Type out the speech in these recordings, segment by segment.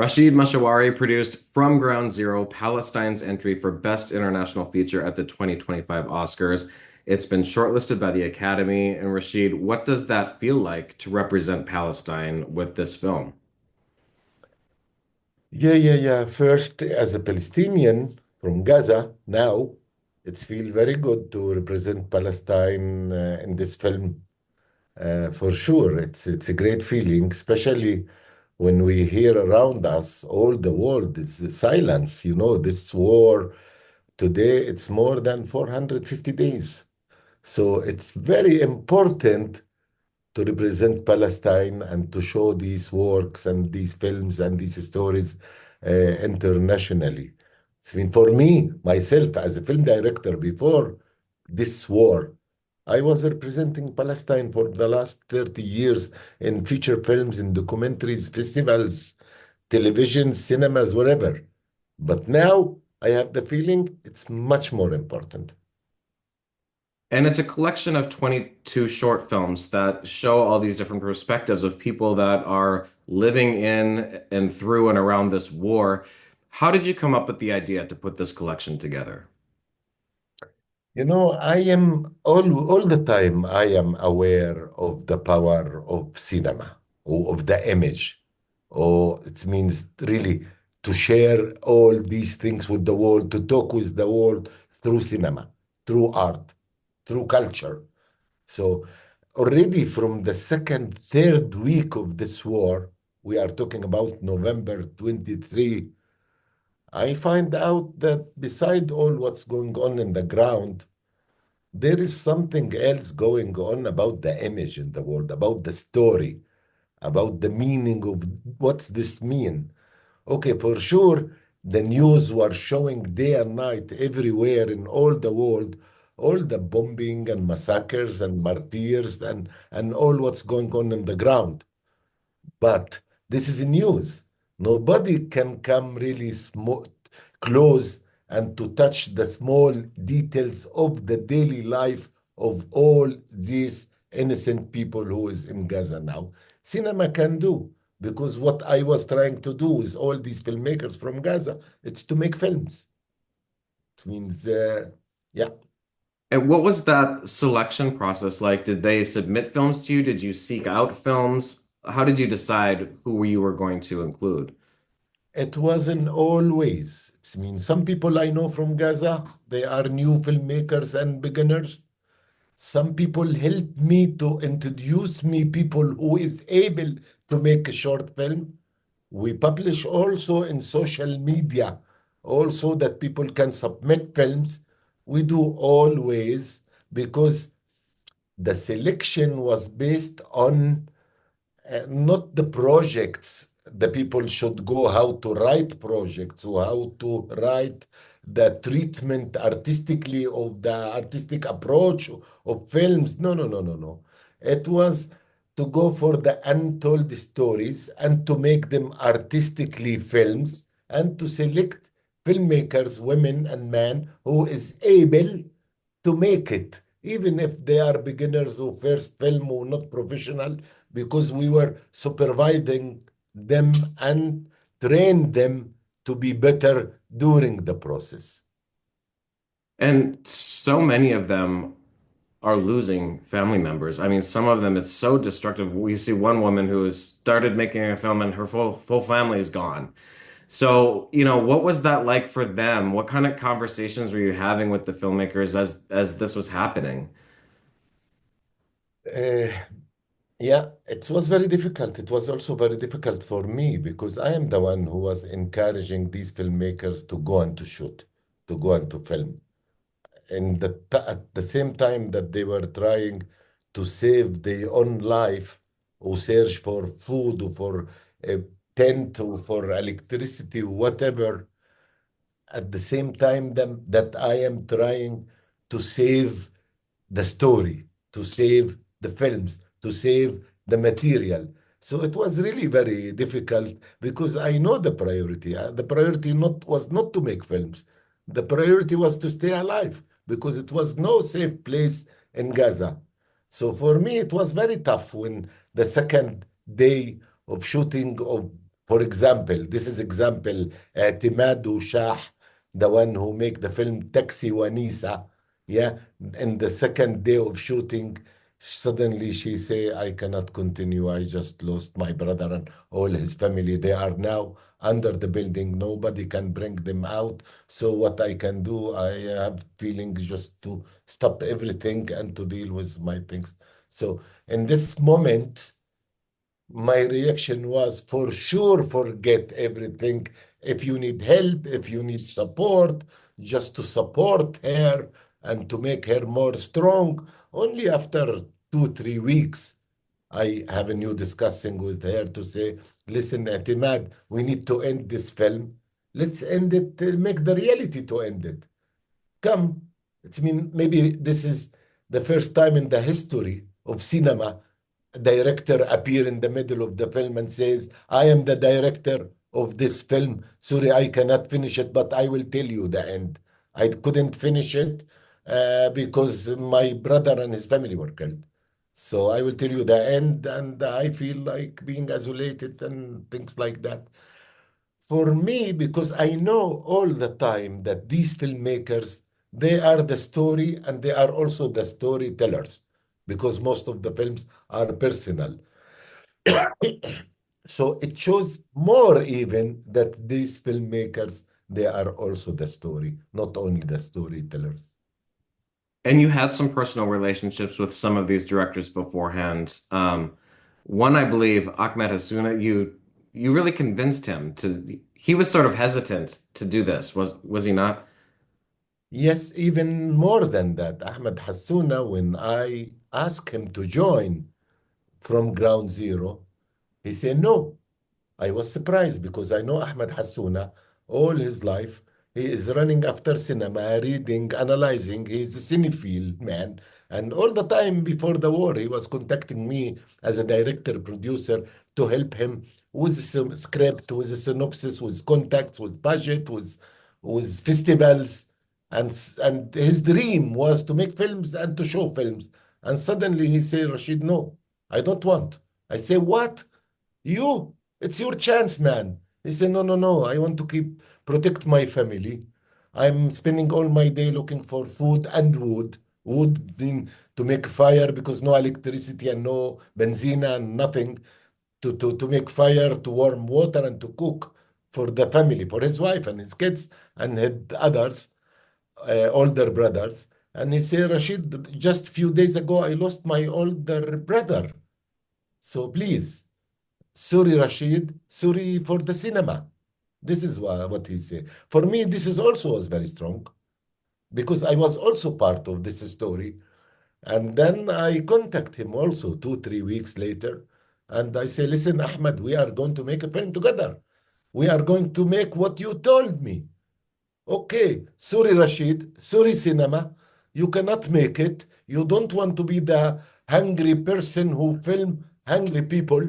Rashid Mashawari produced From Ground Zero, Palestine's entry for Best International Feature at the 2025 Oscars. It's been shortlisted by the Academy. And Rashid, what does that feel like to represent Palestine with this film? Yeah. First, as a Palestinian from Gaza, now it's feel very good to represent Palestine in this film. For sure, it's a great feeling, especially when we hear around us all the world is silence. You know, this war today it's more than 450 days. So it's very important to represent Palestine and to show these works and these films and these stories internationally. I mean, for me, myself, as a film director before this war, I was representing Palestine for the last 30 years in feature films, in documentaries, festivals, television, cinemas, wherever. But now I have the feeling it's much more important. And it's a collection of 22 short films that show all these different perspectives of people that are living in and through and around this war. How did you come up with the idea to put this collection together? You know, I am all the time I am aware of the power of cinema or of the image. Or it means really to share all these things with the world, to talk with the world through cinema, through art, through culture. So already from the second, third week of this war, we are talking about November 23, I find out that beside all what's going on in the ground, there is something else going on about the image in the world, about the story, about the meaning of what's this mean. Okay, for sure, the news were showing day and night everywhere in all the world, all the bombing and massacres and martyrs and all what's going on in the ground. But this is news. Nobody can come really close and to touch the small details of the daily life of all these innocent people who is in Gaza now. Cinema can do because what I was trying to do with all these filmmakers from Gaza, it's to make films. It means, yeah. And what was that selection process like? Did they submit films to you? Did you seek out films? How did you decide who you were going to include? It wasn't always. It means some people I know from Gaza, they are new filmmakers and beginners. Some people help me to introduce me people who is able to make a short film. We publish also in social media, also that people can submit films. We do always because the selection was based on not the projects. The people should go how to write projects or how to write the treatment artistically of the artistic approach of films. No. It was to go for the untold stories and to make them artistically films and to select filmmakers, women and men, who is able to make it, even if they are beginners or first film or not professional, because we were supervising them and train them to be better during the process. And so many of them are losing family members. I mean, some of them it's so destructive. We see one woman who has started making a film and her full family is gone. So, what was that like for them? What kind of conversations were you having with the filmmakers as this was happening? Uh, yeah, it was very difficult. It was also very difficult for me because I am the one who was encouraging these filmmakers to go and to shoot, to go and to film. And at the same time that they were trying to save their own life or search for food or for a tent or for electricity, whatever, at the same time that I am trying to save the story, to save the films, to save the material. So it was really very difficult because I know the priority. The priority not was not to make films. The priority was to stay alive because it was no safe place in Gaza. So for me, it was very tough when the second day of shooting of For example, this is example, Timadu Shah, the one who make the film Taxi Wanisa. Yeah, in the second day of shooting, suddenly she say, I cannot continue. I just lost my brother and all his family. They are now under the building. Nobody can bring them out. So what I can do, I have feeling just to stop everything and to deal with my things. So in this moment, my reaction was for sure forget everything. If you need help, if you need support, just to support her and to make her more strong. Only after 2, 3 weeks, I have a new discussing with her to say, listen, Etimad, we need to end this film. Let's end it, make the reality to end it. Come. It's mean maybe this is the first time in the history of cinema a director appear in the middle of the film and says, I am the director of this film. Sorry, I cannot finish it, but I will tell you the end. I couldn't finish it because my brother and his family were killed. So I will tell you the end, and I feel like being isolated and things like that. For me, because I know all the time that these filmmakers, they are the story and they are also the storytellers, because most of the films are personal. So it shows more even that these filmmakers, they are also the story, not only the storytellers. And you had some personal relationships with some of these directors beforehand. One, I believe, Ahmed Hassouna, you really convinced him to. He was sort of hesitant to do this, was he not? Yes, even more than that, Ahmed Hassouna, when I asked him to join from Ground Zero, he said no. I was surprised because I know Ahmed Hassouna all his life. He is running after cinema, reading, analyzing. He's a cinephile man. And all the time before the war, he was contacting me as a director, producer to help him with some script, with a synopsis, with contacts, with budget, with festivals. And his dream was to make films and to show films. And suddenly he said, Rashid, no, I don't want. I say, what? You, it's your chance, man. He said, no, no, no. I want to keep protect my family. I'm spending all my day looking for food and wood. Wood being to make fire because no electricity and no benzina and nothing to make fire, to warm water and to cook for the family, for his wife and his kids and his others, older brothers. And he said, Rashid, just a few days ago, I lost my older brother. So please, sorry, Rashid. Sorry for the cinema. This is what he said. For me, this is also was very strong because I was also part of this story. And then I contact him also 2, 3 weeks later. And I say, listen, Ahmed, we are going to make a film together. We are going to make what you told me. Okay, sorry, Rashid. Sorry, cinema. You cannot make it. You don't want to be the hungry person who film hungry people.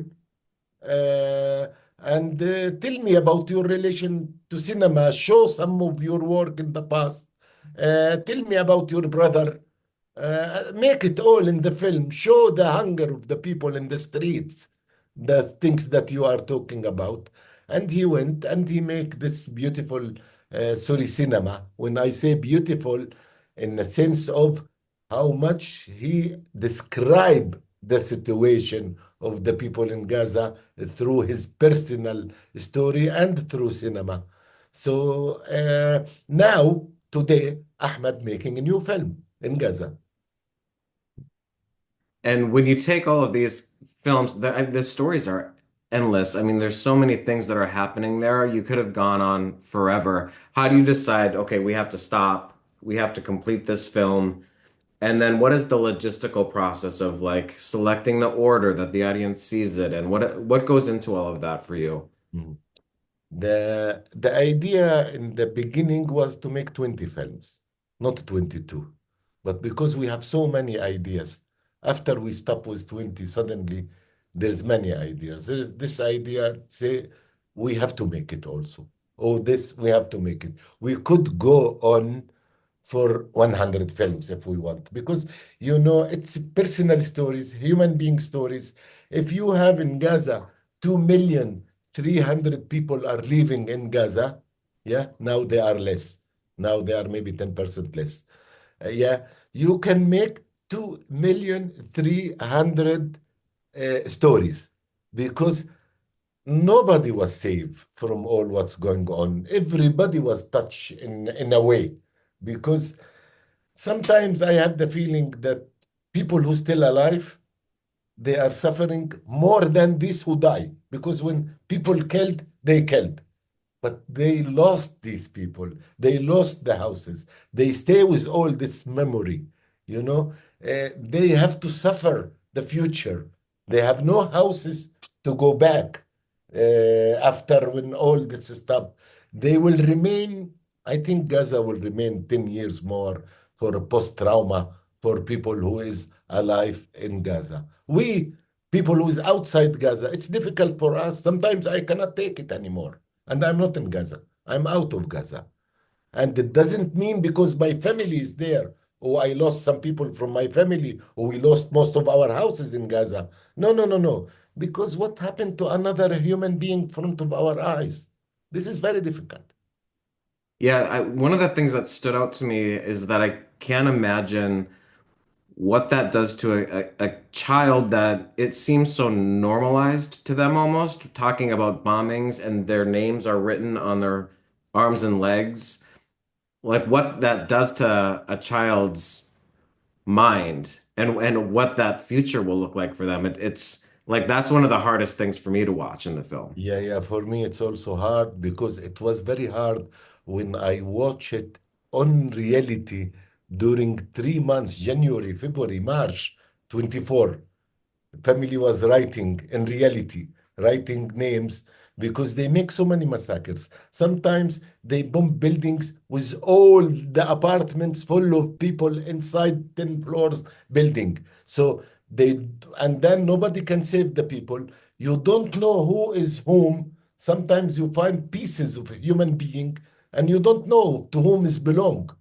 Uh, and tell me about your relation to cinema. Show some of your work in the past. Tell me about your brother. Make it all in the film. Show the hunger of the people in the streets, the things that you are talking about. And he went and he make this beautiful, sorry, cinema. When I say beautiful, in the sense of how much he describe the situation of the people in Gaza through his personal story and through cinema. So now, today, Ahmed making a new film in Gaza. And when you take all of these films, the stories are endless. I mean, there's so many things that are happening there. You could have gone on forever. How do you decide, okay, we have to stop, we have to complete this film? And then what is the logistical process of like selecting the order that the audience sees it, and what goes into all of that for you? Mm. The idea in the beginning was to make 20 films, not 22. But because we have so many ideas, after we stop with 20, suddenly there's many ideas. There's this idea, say, we have to make it also. Oh, this, we have to make it. We could go on for 100 films if we want, because, it's personal stories, human being stories. If you have in Gaza 2 million 300 people are living in Gaza. Yeah, now they are less. Now they are maybe 10% less. Yeah, you can make 2,300,000 stories because nobody was safe from all what's going on. Everybody was touched in a way because sometimes I have the feeling that people who still alive, they are suffering more than these who die because when people killed, they killed. But they lost these people. They lost the houses. They stay with all this memory. You know, they have to suffer the future. They have no houses to go back after when all this stuff. They will remain. I think Gaza will remain 10 years more for a post-trauma for people who is alive in Gaza. We people who is outside Gaza, it's difficult for us. Sometimes I cannot take it anymore. And I'm not in Gaza. I'm out of Gaza. And it doesn't mean because my family is there, or I lost some people from my family, or we lost most of our houses in Gaza. No, no, no, no. Because what happened to another human being in front of our eyes? This is very difficult. Yeah, one of the things that stood out to me is that I can't imagine what that does to a child that it seems so normalized to them almost, talking about bombings and their names are written on their arms and legs. Like what that does to a child's mind and what that future will look like for them. It's like that's one of the hardest things for me to watch in the film. Yeah, yeah. For me, it's also hard because it was very hard when I watch it on reality during 3 months, January, February, March 24. Family was writing in reality, writing names because they make so many massacres. Sometimes they bomb buildings with all the apartments full of people inside 10 floors building. So they, and then nobody can save the people. You don't know who is whom. Sometimes you find pieces of a human being and you don't know to whom is belong.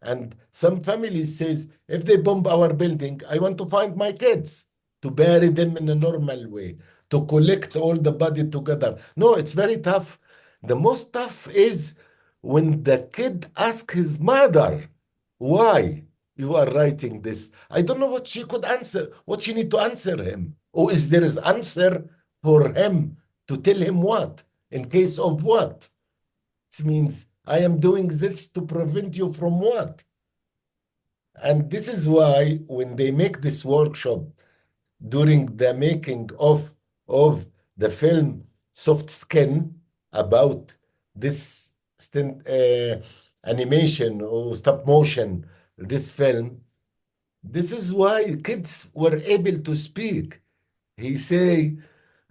And some families says, if they bomb our building, I want to find my kids to bury them in a normal way, to collect all the body together. No, it's very tough. The most tough is when the kid asks his mother, why you are writing this? I don't know what she could answer, what she need to answer him. Or is there is answer for him to tell him what? In case of what? It means I am doing this to prevent you from what? And this is why when they make this workshop during the making of the film Soft Skin about this animation or stop motion, this film, this is why kids were able to speak. He say,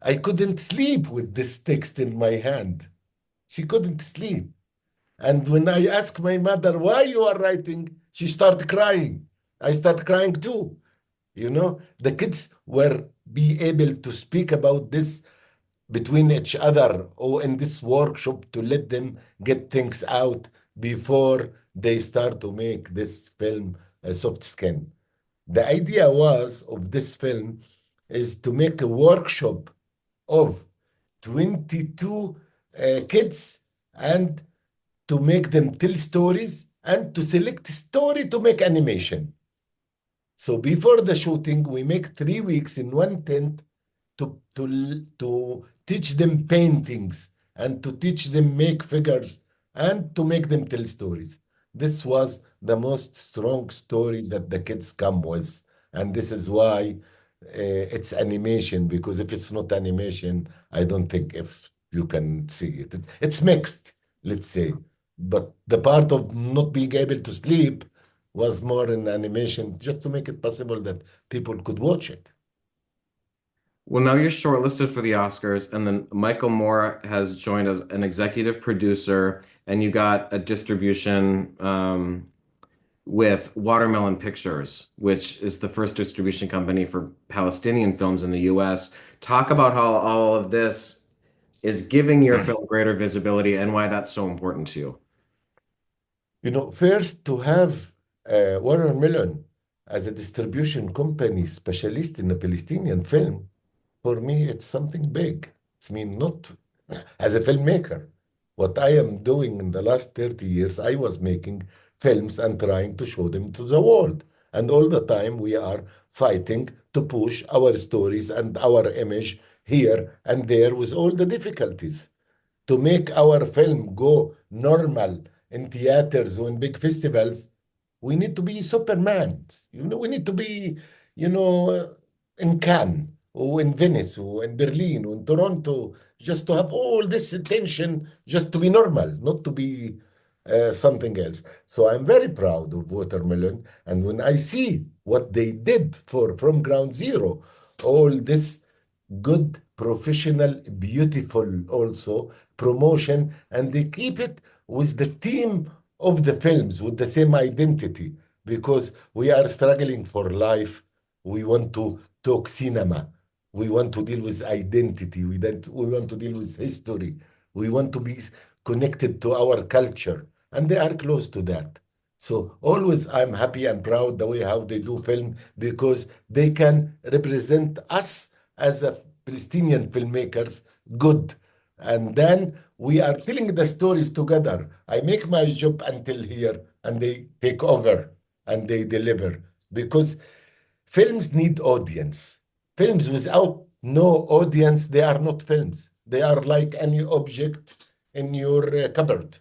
I couldn't sleep with this text in my hand. She couldn't sleep. And when I ask my mother why you are writing, she started crying. I start crying too. You know, the kids were be able to speak about this between each other or in this workshop to let them get things out before they start to make this film Soft Skin. The idea was of this film is to make a workshop of 22 kids and to make them tell stories and to select story to make animation. So before the shooting, we make 3 weeks in one tent to teach them paintings and to teach them make figures and to make them tell stories. This was the most strong story that the kids come with. And this is why it's animation, because if it's not animation, I don't think if you can see it. It's mixed, let's say. But the part of not being able to sleep was more in animation just to make it possible that people could watch it. Well, now you're shortlisted for the Oscars, and then Michael Moore has joined as an executive producer, and you got a distribution with Watermelon Pictures, which is the first distribution company for Palestinian films in the US. Talk about how all of this is giving your film greater visibility and why that's so important to you. You know, first to have Watermelon as a distribution company specialist in a Palestinian film, for me, it's something big. I mean, not as a filmmaker. What I am doing in the last 30 years, I was making films and trying to show them to the world. And all the time we are fighting to push our stories and our image here and there with all the difficulties to make our film go normal in theaters or in big festivals, we need to be Superman. We need to be, you know, in Cannes or in Venice or in Berlin or in Toronto, just to have all this attention, just to be normal, not to be something else. So I'm very proud of Watermelon. And when I see what they did for From Ground Zero, all this good, professional, beautiful also promotion, and they keep it with the theme of the films, with the same identity, because we are struggling for life. We want to talk cinema. We want to deal with identity. We want to deal with history. We want to be connected to our culture, and they are close to that. So always I'm happy and proud the way how they do film because they can represent us as a Palestinian filmmakers good. And then we are telling the stories together. I make my job until here and they take over and they deliver because films need audience. Films without no audience, they are not films. They are like any object in your cupboard.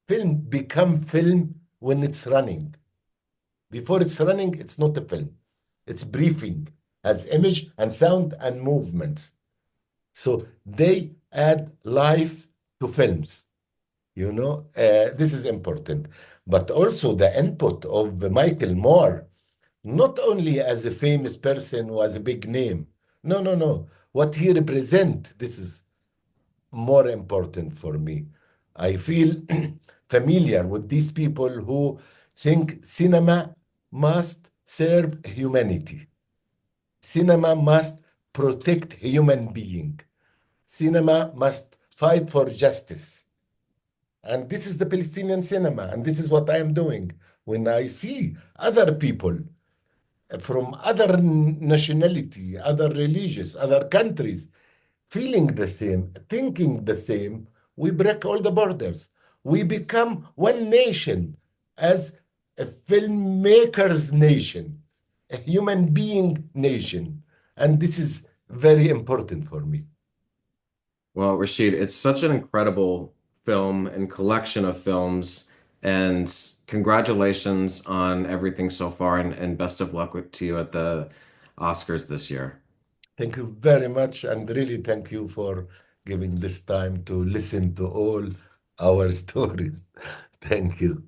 Film become film when it's running. Before it's running, it's not a film. It's briefing, has image and sound and movements. So they add life to films. This is important. But also the input of Michael Moore, not only as a famous person who has a big name. No, no, no. What he represent, this is more important for me. I feel familiar with these people who think cinema must serve humanity. Cinema must protect human being. Cinema must fight for justice. And this is the Palestinian cinema, and this is what I am doing. When I see other people from other nationality, other religions, other countries, feeling the same, thinking the same, we break all the borders. We become one nation as a filmmakers nation, a human being nation. And this is very important for me. Well, Rashid, it's such an incredible film and collection of films, and congratulations on everything so far, and best of luck to you at the Oscars this year. Thank you very much. And really thank you for giving this time to listen to all our stories. Thank you.